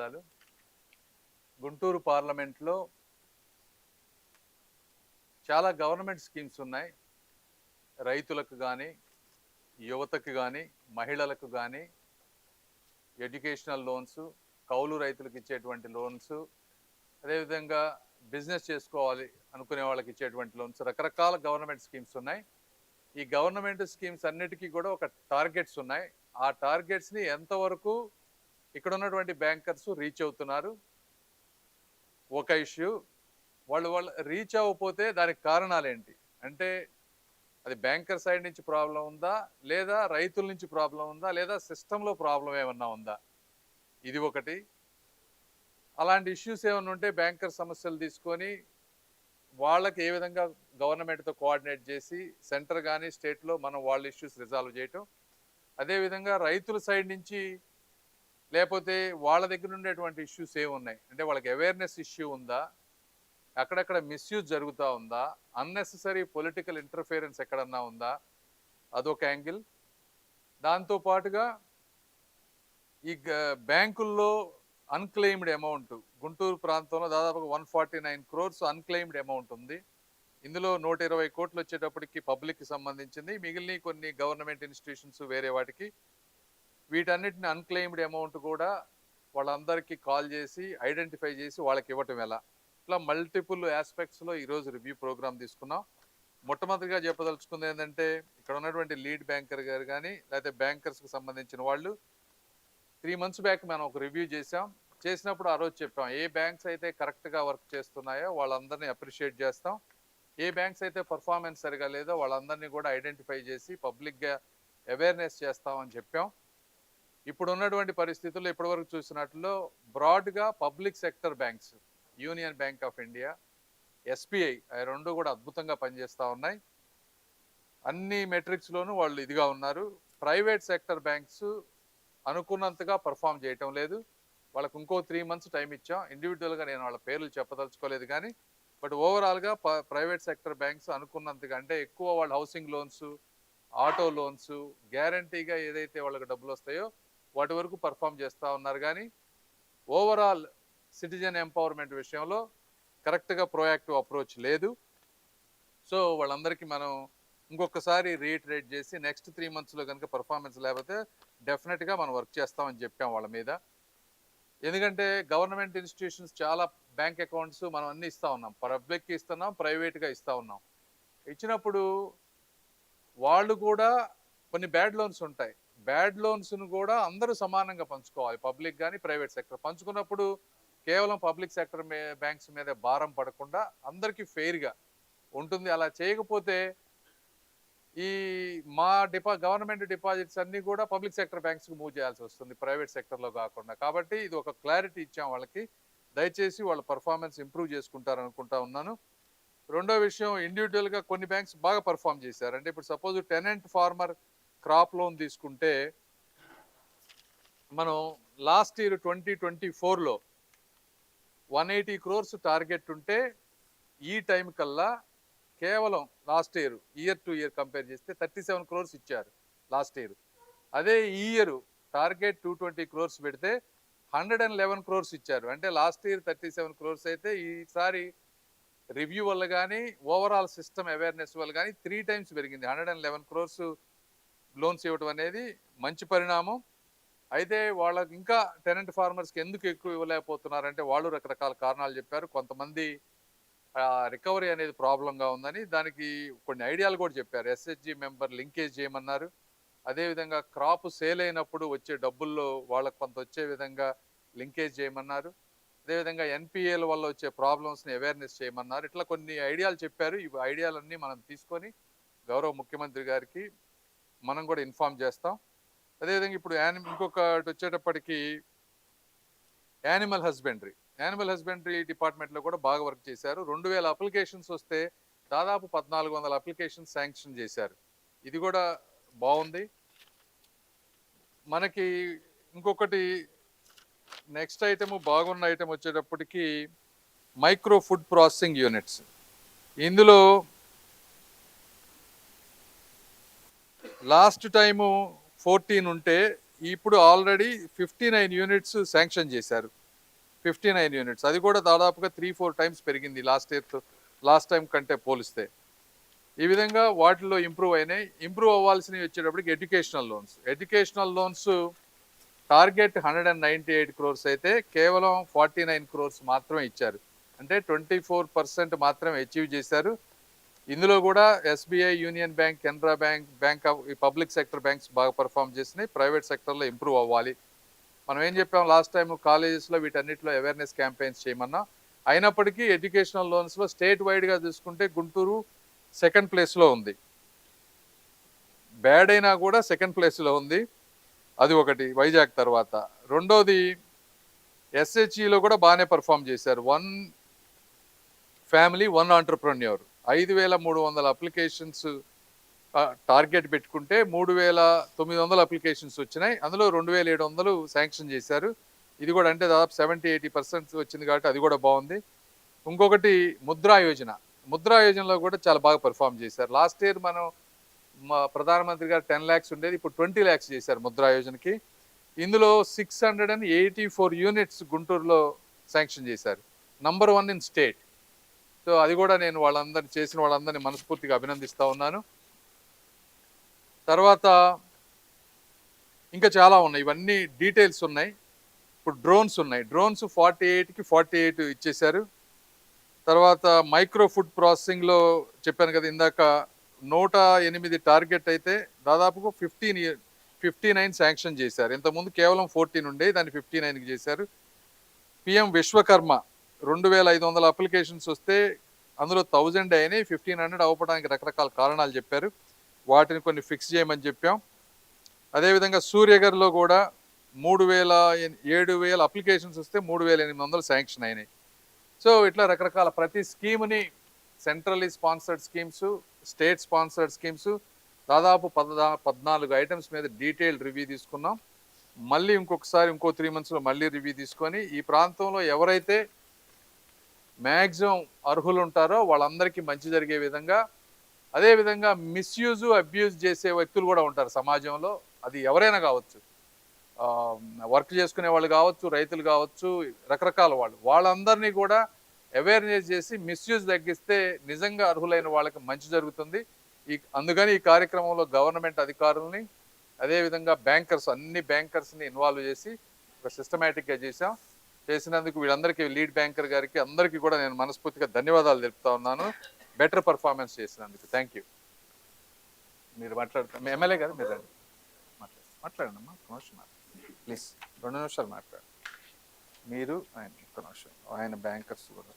ధన్యవాదాలు. గుంటూరు పార్లమెంట్లో చాలా గవర్నమెంట్ స్కీమ్స్ ఉన్నాయి. రైతులకు కానీ, యువతకు కానీ, మహిళలకు కానీ ఎడ్యుకేషనల్ లోన్స్, కౌలు రైతులకు ఇచ్చేటువంటి లోన్స్, అదేవిధంగా బిజినెస్ చేసుకోవాలి అనుకునే వాళ్ళకి ఇచ్చేటువంటి లోన్స్, రకరకాల గవర్నమెంట్ స్కీమ్స్ ఉన్నాయి. ఈ గవర్నమెంట్ స్కీమ్స్ అన్నిటికీ కూడా ఒక టార్గెట్స్ ఉన్నాయి. ఆ టార్గెట్స్ని ఎంతవరకు ఇక్కడ ఉన్నటువంటి బ్యాంకర్స్ రీచ్ అవుతున్నారు ఒక ఇష్యూ. వాళ్ళు రీచ్ అవ్వకపోతే దానికి కారణాలు ఏంటి అంటే అది బ్యాంకర్ సైడ్ నుంచి ప్రాబ్లం ఉందా, లేదా రైతుల నుంచి ప్రాబ్లం ఉందా, లేదా సిస్టంలో ప్రాబ్లం ఏమన్నా ఉందా, ఇది ఒకటి. అలాంటి ఇష్యూస్ ఏమైనా ఉంటే బ్యాంకర్ సమస్యలు తీసుకొని వాళ్ళకి ఏ విధంగా గవర్నమెంట్తో కోఆర్డినేట్ చేసి సెంటర్ కానీ స్టేట్లో మనం వాళ్ళ ఇష్యూస్ రిజాల్వ్ చేయటం. అదేవిధంగా రైతుల సైడ్ నుంచి లేకపోతే వాళ్ళ దగ్గర ఉండేటువంటి ఇష్యూస్ ఏమున్నాయి అంటే వాళ్ళకి అవేర్నెస్ ఇష్యూ ఉందా, అక్కడక్కడ మిస్యూజ్ జరుగుతూ ఉందా, అన్నెసెసరీ పొలిటికల్ ఇంటర్ఫియరెన్స్ ఎక్కడన్నా ఉందా, అదొక యాంగిల్. దాంతోపాటుగా ఈ బ్యాంకుల్లో అన్క్లెయిమ్డ్ అమౌంట్ గుంటూరు ప్రాంతంలో దాదాపుగా 149 crores అన్క్లెయిమ్డ్ అమౌంట్ ఉంది. ఇందులో 120 కోట్లు వచ్చేటప్పటికి పబ్లిక్కి సంబంధించింది, మిగిలిన కొన్ని గవర్నమెంట్ ఇన్స్టిట్యూషన్స్ వేరే వాటికి. వీటన్నిటిని అన్క్లెయిమ్డ్ అమౌంట్ కూడా వాళ్ళందరికీ కాల్ చేసి ఐడెంటిఫై చేసి వాళ్ళకి ఇవ్వటం ఎలా, ఇట్లా మల్టిపుల్ ఆస్పెక్ట్స్లో ఈరోజు రివ్యూ ప్రోగ్రామ్ తీసుకున్నాం. మొట్టమొదటిగా చెప్పదలుచుకుంది ఏంటంటే ఇక్కడ ఉన్నటువంటి లీడ్ బ్యాంకర్ గారు కానీ లేకపోతే బ్యాంకర్స్కి సంబంధించిన వాళ్ళు 3 months బ్యాక్ మనం ఒక రివ్యూ చేసినప్పుడు ఆ రోజు చెప్పాం ఏ బ్యాంక్స్ అయితే కరెక్ట్గా వర్క్ చేస్తున్నాయో వాళ్ళందరినీ అప్రిషియేట్ చేస్తాం, ఏ బ్యాంక్స్ అయితే పర్ఫార్మెన్స్ సరిగా లేదో వాళ్ళందరినీ కూడా ఐడెంటిఫై చేసి పబ్లిక్గా అవేర్నెస్ చేస్తామని చెప్పాం. ఇప్పుడు ఉన్నటువంటి పరిస్థితుల్లో ఇప్పటివరకు చూసినట్లో బ్రాడ్గా public sector banks, union bank of India, SBI, అవి రెండు కూడా అద్భుతంగా పనిచేస్తూ ఉన్నాయి. అన్ని మెట్రిక్స్లోనూ వాళ్ళు ఇదిగా ఉన్నారు. ప్రైవేట్ సెక్టర్ బ్యాంక్స్ అనుకున్నంతగా పర్ఫామ్ చేయటం లేదు. వాళ్ళకు ఇంకో 3 months టైం ఇచ్చాం. ఇండివిజువల్గా నేను వాళ్ళ పేర్లు చెప్పదలుచుకోలేదు కానీ బట్ ఓవరాల్గా ప్రైవేట్ సెక్టర్ బ్యాంక్స్ అనుకున్నంతగా అంటే ఎక్కువ వాళ్ళు హౌసింగ్ లోన్స్, ఆటో లోన్స్, గ్యారంటీగా ఏదైతే వాళ్ళకి డబ్బులు వస్తాయో వాటి వరకు పర్ఫామ్ చేస్తూ ఉన్నారు. కానీ ఓవరాల్ సిటిజన్ ఎంపవర్మెంట్ విషయంలో కరెక్ట్గా ప్రోయాక్టివ్ అప్రోచ్ లేదు. సో వాళ్ళందరికీ మనం ఇంకొకసారి రీఇటరేట్ చేసి నెక్స్ట్ 3 monthsలో కనుక పర్ఫార్మెన్స్ లేకపోతే డెఫినెట్గా మనం వర్క్ చేస్తామని చెప్పాం వాళ్ళ మీద. ఎందుకంటే గవర్నమెంట్ ఇన్స్టిట్యూషన్స్ చాలా బ్యాంక్ అకౌంట్స్ మనం అన్నీ ఇస్తూ ఉన్నాం, పబ్లిక్కి ఇస్తున్నాం, ప్రైవేట్గా ఇస్తూ ఉన్నాం. ఇచ్చినప్పుడు వాళ్ళు కూడా కొన్ని బ్యాడ్ లోన్స్ ఉంటాయి. బ్యాడ్ లోన్స్ను కూడా అందరూ సమానంగా పంచుకోవాలి, పబ్లిక్ కానీ ప్రైవేట్ సెక్టర్. పంచుకున్నప్పుడు కేవలం పబ్లిక్ సెక్టర్ బ్యాంక్స్ మీద భారం పడకుండా అందరికీ ఫెయిర్గా ఉంటుంది. అలా చేయకపోతే ఈ మా గవర్నమెంట్ డిపాజిట్స్ అన్నీ కూడా పబ్లిక్ సెక్టర్ బ్యాంక్స్కి మూవ్ చేయాల్సి వస్తుంది, ప్రైవేట్ సెక్టర్లో కాకుండా. కాబట్టి ఇది ఒక క్లారిటీ ఇచ్చాం వాళ్ళకి. దయచేసి వాళ్ళ పర్ఫార్మెన్స్ ఇంప్రూవ్ చేసుకుంటారు అనుకుంటా ఉన్నాను. రెండో విషయం, ఇండివిజువల్గా కొన్ని బ్యాంక్స్ బాగా పర్ఫామ్ చేశారు. అంటే ఇప్పుడు suppose tenant farmer crop loan తీసుకుంటే మనం లాస్ట్ ఇయర్ 2024లో 180 crores టార్గెట్ ఉంటే ఈ టైం కల్లా కేవలం last year to year compare చేస్తే 37 crores ఇచ్చారు లాస్ట్ ఇయర్. అదే ఈ ఇయర్ టార్గెట్ 220 crores పెడితే 111 crores ఇచ్చారు. అంటే లాస్ట్ ఇయర్ 37 crores అయితే ఈసారి రివ్యూ వల్ల కానీ ఓవరాల్ సిస్టమ్ అవేర్నెస్ వల్ల కానీ 3 times పెరిగింది. 111 crores లోన్స్ ఇవ్వడం అనేది మంచి పరిణామం. అయితే వాళ్ళకి ఇంకా టెనెంట్ ఫార్మర్స్కి ఎందుకు ఎక్కువ ఇవ్వలేకపోతున్నారంటే వాళ్ళు రకరకాల కారణాలు చెప్పారు. కొంతమంది రికవరీ అనేది ప్రాబ్లంగా ఉందని దానికి కొన్ని ఐడియాలు కూడా చెప్పారు. ఎస్హెచ్జి మెంబర్ లింకేజ్ చేయమన్నారు. అదేవిధంగా క్రాప్ సేల్ అయినప్పుడు వచ్చే డబ్బుల్లో వాళ్ళకు కొంత వచ్చే విధంగా లింకేజ్ చేయమన్నారు. అదేవిధంగా ఎన్పిఏల వల్ల వచ్చే ప్రాబ్లమ్స్ని అవేర్నెస్ చేయమన్నారు. ఇట్లా కొన్ని ఐడియాలు చెప్పారు. ఈ ఐడియాలన్నీ మనం తీసుకొని గౌరవ ముఖ్యమంత్రి గారికి మనం కూడా ఇన్ఫార్మ్ చేస్తాం. అదేవిధంగా ఇప్పుడు ఇంకొకటి వచ్చేటప్పటికి యానిమల్ హస్బెండరీ డిపార్ట్మెంట్లో కూడా బాగా వర్క్ చేశారు. 2000 అప్లికేషన్స్ వస్తే దాదాపు 1400 అప్లికేషన్స్ శాంక్షన్ చేశారు. ఇది కూడా బాగుంది. మనకి ఇంకొకటి నెక్స్ట్ ఐటమ్ బాగున్న ఐటమ్ వచ్చేటప్పటికి మైక్రో ఫుడ్ ప్రాసెసింగ్ యూనిట్స్. ఇందులో లాస్ట్ టైము 14 ఉంటే ఇప్పుడు ఆల్రెడీ 59 units శాంక్షన్ చేశారు. 59 యూనిట్స్. అది కూడా దాదాపుగా 3-4 టైమ్స్ పెరిగింది లాస్ట్ టైం కంటే పోలిస్తే. ఈ విధంగా వాటిల్లో ఇంప్రూవ్ అయినాయి. ఇంప్రూవ్ అవ్వాల్సినవి వచ్చేటప్పటికి ఎడ్యుకేషనల్ లోన్స్ టార్గెట్ 198 క్రోర్స్ అయితే కేవలం 49 క్రోర్స్ మాత్రమే ఇచ్చారు. అంటే 24% మాత్రమే అచీవ్ చేశారు. ఇందులో కూడా SBI, union bank, Canara bank of ఈ పబ్లిక్ సెక్టర్ బ్యాంక్స్ బాగా పర్ఫామ్ చేసినాయి. ప్రైవేట్ సెక్టర్లో ఇంప్రూవ్ అవ్వాలి. మనం ఏం చెప్పాం లాస్ట్ టైం కాలేజెస్లో వీటన్నిటిలో అవేర్నెస్ క్యాంపెయిన్స్ చేయమన్నా. అయినప్పటికీ ఎడ్యుకేషనల్ లోన్స్లో స్టేట్ వైడ్గా చూసుకుంటే గుంటూరు సెకండ్ ప్లేస్లో ఉంది. బ్యాడ్ అయినా కూడా సెకండ్ ప్లేస్లో ఉంది. అది ఒకటి వైజాగ్ తర్వాత. రెండోది ఎస్హెచ్ఈలో కూడా బాగానే పర్ఫామ్ చేశారు. 1 ఫ్యామిలీ 1 ఆంటర్ప్రెన్యూర్ 5,300 అప్లికేషన్స్ టార్గెట్ పెట్టుకుంటే 3,900 అప్లికేషన్స్ వచ్చినాయి. అందులో 2,700 శాంక్షన్ చేశారు. ఇది కూడా అంటే దాదాపు 70-80% వచ్చింది కాబట్టి అది కూడా బాగుంది. ఇంకొకటి ముద్రా యోజనలో కూడా చాలా బాగా పర్ఫామ్ చేశారు. లాస్ట్ ఇయర్ మనం మా ప్రధానమంత్రి గారు 10 lakhs ఉండేది, ఇప్పుడు 20 lakhs చేశారు ముద్రా యోజనకి. ఇందులో 684 యూనిట్స్ గుంటూరులో శాంక్షన్ చేశారు. Number 1 in state. సో అది కూడా నేను చేసిన వాళ్ళందరినీ మనస్ఫూర్తిగా అభినందిస్తూ ఉన్నాను. తర్వాత ఇంకా చాలా ఉన్నాయి, ఇవన్నీ డీటెయిల్స్ ఉన్నాయి. ఇప్పుడు డ్రోన్స్ 48కి 48 ఇచ్చేశారు. తర్వాత మైక్రో ఫుడ్ ప్రాసెసింగ్లో చెప్పాను కదా ఇందాక, 108 టార్గెట్ అయితే దాదాపుగా 59 శాంక్షన్ చేశారు. ఇంతకుముందు కేవలం 14 ఉండే, దాన్ని 59కి చేశారు. పిఎం విశ్వకర్మ 2,500 అప్లికేషన్స్ వస్తే అందులో 1000 అయినాయి. 1,500 అవ్వడానికి రకరకాల కారణాలు చెప్పారు. వాటిని కొన్ని ఫిక్స్ చేయమని చెప్పాం. అదేవిధంగా సూర్యగర్లో కూడా 7,000 అప్లికేషన్స్ వస్తే 3,800 శాంక్షన్ అయినాయి. సో ఇట్లా రకరకాల ప్రతి స్కీమ్ని centrally sponsored schemes, state sponsored schemes దాదాపు 14 ఐటమ్స్ మీద డీటెయిల్డ్ రివ్యూ తీసుకున్నాం. మళ్ళీ ఇంకో 3 monthsలో మళ్ళీ రివ్యూ తీసుకొని ఈ ప్రాంతంలో ఎవరైతే మ్యాక్సిమం అర్హులు ఉంటారో వాళ్ళందరికీ మంచి జరిగే విధంగా, అదేవిధంగా మిస్యూజ్ అబ్యూజ్ చేసే వ్యక్తులు కూడా ఉంటారు సమాజంలో. అది ఎవరైనా కావచ్చు, వర్క్ చేసుకునే వాళ్ళు కావచ్చు, రైతులు కావచ్చు, రకరకాల వాళ్ళందరినీ కూడా అవేర్నెస్ చేసి మిస్యూజ్ తగ్గిస్తే నిజంగా అర్హులైన వాళ్ళకి మంచి జరుగుతుంది. అందుకని ఈ కార్యక్రమంలో గవర్నమెంట్ అధికారులని, అదేవిధంగా అన్ని బ్యాంకర్స్ని ఇన్వాల్వ్ చేసి ఒక సిస్టమేటిక్గా చేసినందుకు వీళ్ళందరికీ, లీడ్ బ్యాంకర్ గారికి అందరికీ కూడా నేను మనస్ఫూర్తిగా ధన్యవాదాలు తెలుపుతా ఉన్నాను. బెటర్ పర్ఫార్మెన్స్ చేసినందుకు థ్యాంక్ యూ. మీరు మాట్లాడుతారు, ఎమ్మెల్యే గారు మీరు రండి, మాట్లాడండి అమ్మా. ఒక నిమిషం ప్లీజ్, 2 నిమిషాలు మాట్లాడండి. మీరు ఆయన ఒక్క నిమిషం, ఆయన బ్యాంకర్స్ కూడా